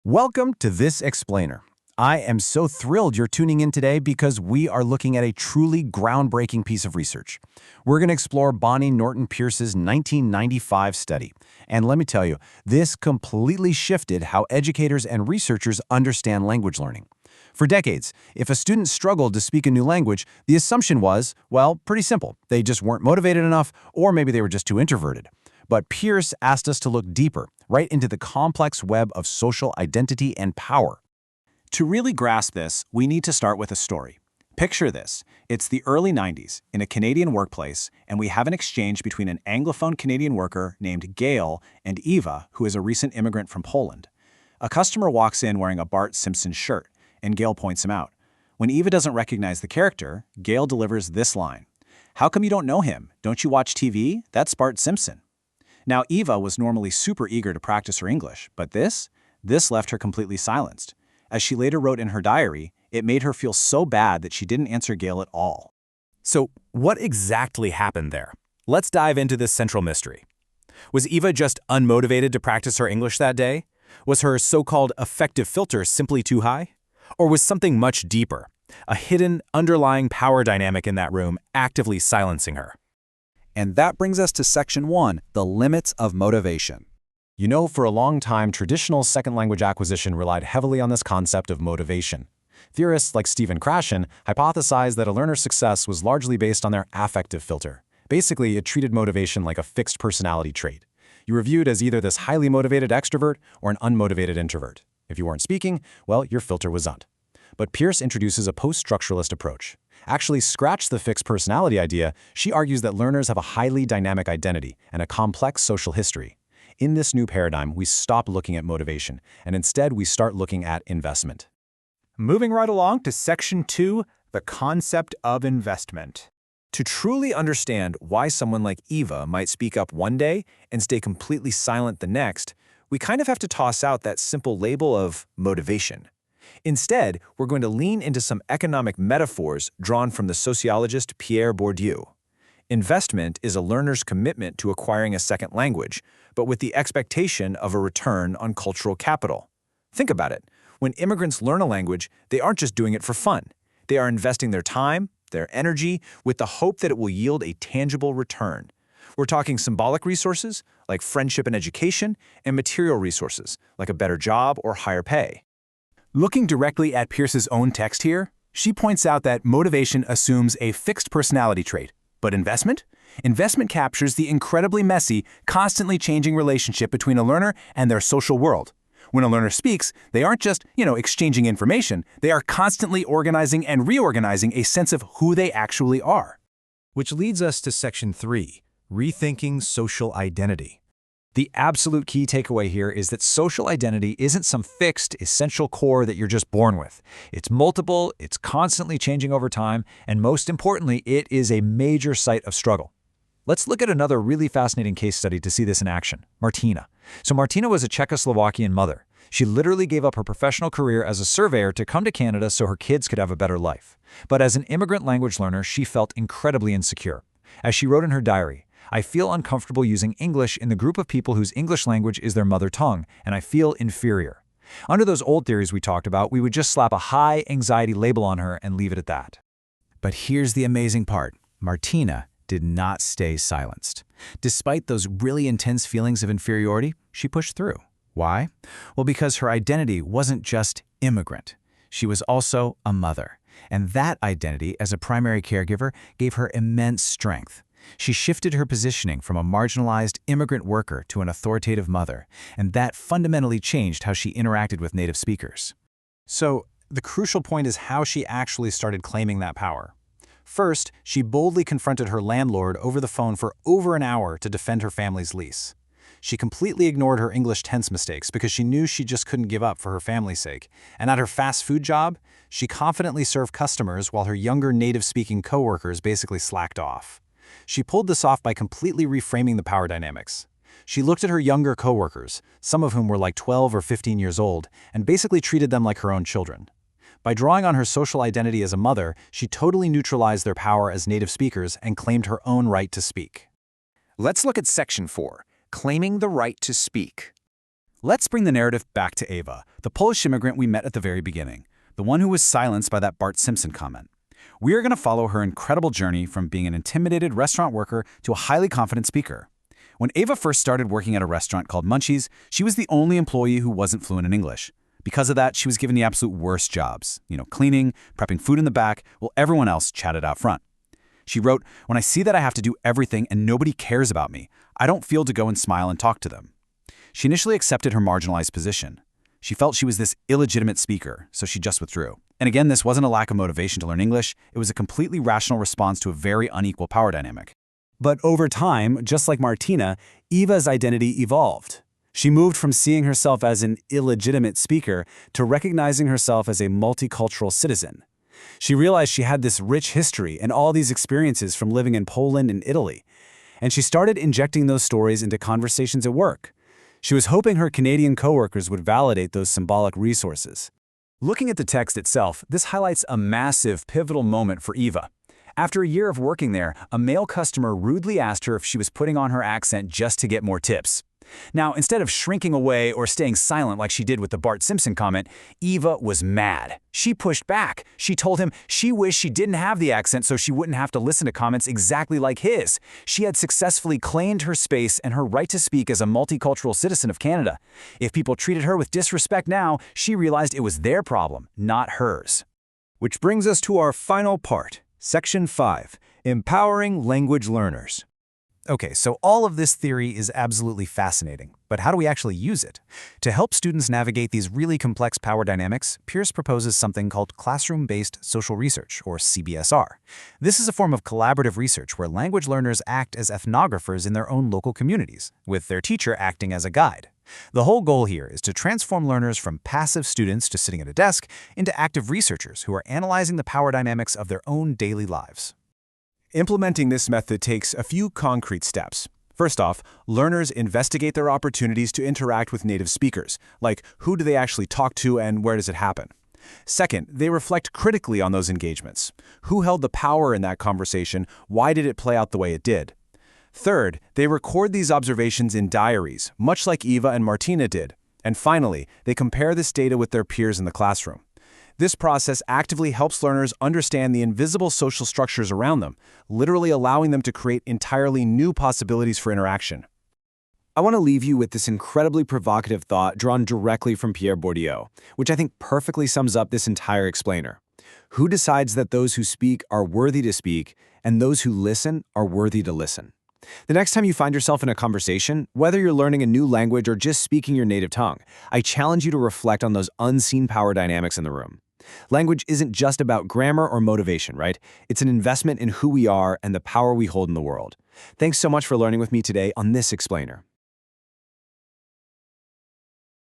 Welcome to This Explainer. I am so thrilled you're tuning in today because we are looking at a truly groundbreaking piece of research. We're going to explore Bonny Norton Peirce's 1995 study. And let me tell you, this completely shifted how educators and researchers understand language learning. For decades, if a student struggled to speak a new language, the assumption was, well, pretty simple. They just weren't motivated enough, or maybe they were just too introverted. But Peirce asked us to look deeper, right into the complex web of social identity and power. To really grasp this, we need to start with a story. Picture this. It's the early 90s in a Canadian workplace, and we have an exchange between an Anglophone Canadian worker named Gail and Eva, who is a recent immigrant from Poland. A customer walks in wearing a Bart Simpson shirt, and Gail points him out. When Eva doesn't recognize the character, Gail delivers this line. "How come you don't know him? Don't you watch TV? That's Bart Simpson." Now, Eva was normally super eager to practice her English, but this left her completely silenced. As she later wrote in her diary, it made her feel so bad that she didn't answer Gail at all. So, what exactly happened there? Let's dive into this central mystery. Was Eva just unmotivated to practice her English that day? Was her so-called affective filter simply too high? Or was something much deeper, a hidden, underlying power dynamic in that room actively silencing her? And that brings us to Section 1, the limits of motivation. You know, for a long time, traditional second language acquisition relied heavily on this concept of motivation. Theorists like Stephen Krashen hypothesized that a learner's success was largely based on their affective filter. Basically, it treated motivation like a fixed personality trait. You were viewed as either this highly motivated extrovert or an unmotivated introvert. If you weren't speaking, well, your filter was on. But Peirce introduces a post-structuralist approach. Actually, scratch the fixed personality idea, she argues that learners have a highly dynamic identity and a complex social history. In this new paradigm, we stop looking at motivation, and instead we start looking at investment. Moving right along to Section 2, the concept of investment. To truly understand why someone like Eva might speak up one day and stay completely silent the next, we kind of have to toss out that simple label of motivation. Instead, we're going to lean into some economic metaphors drawn from the sociologist Pierre Bourdieu. Investment is a learner's commitment to acquiring a second language, but with the expectation of a return on cultural capital. Think about it. When immigrants learn a language, they aren't just doing it for fun. They are investing their time, their energy, with the hope that it will yield a tangible return. We're talking symbolic resources, like friendship and education, and material resources, like a better job or higher pay. Looking directly at Peirce's own text here, she points out that motivation assumes a fixed personality trait. But investment? Investment captures the incredibly messy, constantly changing relationship between a learner and their social world. When a learner speaks, they aren't just, exchanging information. They are constantly organizing and reorganizing a sense of who they actually are. Which leads us to Section 3, rethinking social identity. The absolute key takeaway here is that social identity isn't some fixed, essential core that you're just born with. It's multiple, it's constantly changing over time, and most importantly, it is a major site of struggle. Let's look at another really fascinating case study to see this in action, Martina. So Martina was a Czechoslovakian mother. She literally gave up her professional career as a surveyor to come to Canada so her kids could have a better life. But as an immigrant language learner, she felt incredibly insecure. As she wrote in her diary, "I feel uncomfortable using English in the group of people whose English language is their mother tongue, and I feel inferior." Under those old theories we talked about, we would just slap a high anxiety label on her and leave it at that. But here's the amazing part. Martina did not stay silenced. Despite those really intense feelings of inferiority, she pushed through. Why? Well, because her identity wasn't just immigrant. She was also a mother. And that identity as a primary caregiver gave her immense strength. She shifted her positioning from a marginalized immigrant worker to an authoritative mother, and that fundamentally changed how she interacted with native speakers. So, the crucial point is how she actually started claiming that power. First, she boldly confronted her landlord over the phone for over an hour to defend her family's lease. She completely ignored her English tense mistakes because she knew she just couldn't give up for her family's sake. And at her fast food job, she confidently served customers while her younger native-speaking coworkers basically slacked off. She pulled this off by completely reframing the power dynamics. She looked at her younger coworkers, some of whom were like 12 or 15 years old, and basically treated them like her own children. By drawing on her social identity as a mother, she totally neutralized their power as native speakers and claimed her own right to speak. Let's look at Section 4, claiming the right to speak. Let's bring the narrative back to Ava, the Polish immigrant we met at the very beginning, the one who was silenced by that Bart Simpson comment. We are going to follow her incredible journey from being an intimidated restaurant worker to a highly confident speaker. When Ava first started working at a restaurant called Munchie's, she was the only employee who wasn't fluent in English. Because of that, she was given the absolute worst jobs, cleaning, prepping food in the back, while everyone else chatted out front. She wrote, "When I see that I have to do everything and nobody cares about me, I don't feel to go and smile and talk to them." She initially accepted her marginalized position. She felt she was this illegitimate speaker, so she just withdrew. And again, this wasn't a lack of motivation to learn English, it was a completely rational response to a very unequal power dynamic. But over time, just like Martina, Eva's identity evolved. She moved from seeing herself as an illegitimate speaker to recognizing herself as a multicultural citizen. She realized she had this rich history and all these experiences from living in Poland and Italy, and she started injecting those stories into conversations at work. She was hoping her Canadian coworkers would validate those symbolic resources. Looking at the text itself, this highlights a massive, pivotal moment for Eva. After a year of working there, a male customer rudely asked her if she was putting on her accent just to get more tips. Now, instead of shrinking away or staying silent like she did with the Bart Simpson comment, Eva was mad. She pushed back. She told him she wished she didn't have the accent so she wouldn't have to listen to comments exactly like his. She had successfully claimed her space and her right to speak as a multicultural citizen of Canada. If people treated her with disrespect now, she realized it was their problem, not hers. Which brings us to our final part, Section 5, Empowering Language Learners. Okay, so all of this theory is absolutely fascinating, but how do we actually use it? To help students navigate these really complex power dynamics, Peirce proposes something called classroom-based social research, or CBSR. This is a form of collaborative research where language learners act as ethnographers in their own local communities, with their teacher acting as a guide. The whole goal here is to transform learners from passive students just sitting at a desk into active researchers who are analyzing the power dynamics of their own daily lives. Implementing this method takes a few concrete steps. First off, learners investigate their opportunities to interact with native speakers, like who do they actually talk to and where does it happen. Second, they reflect critically on those engagements. Who held the power in that conversation? Why did it play out the way it did? Third, they record these observations in diaries, much like Eva and Martina did. And finally, they compare this data with their peers in the classroom. This process actively helps learners understand the invisible social structures around them, literally allowing them to create entirely new possibilities for interaction. I want to leave you with this incredibly provocative thought drawn directly from Pierre Bourdieu, which I think perfectly sums up this entire explainer. Who decides that those who speak are worthy to speak, and those who listen are worthy to listen? The next time you find yourself in a conversation, whether you're learning a new language or just speaking your native tongue, I challenge you to reflect on those unseen power dynamics in the room. Language isn't just about grammar or motivation, right? It's an investment in who we are and the power we hold in the world. Thanks so much for learning with me today on this explainer.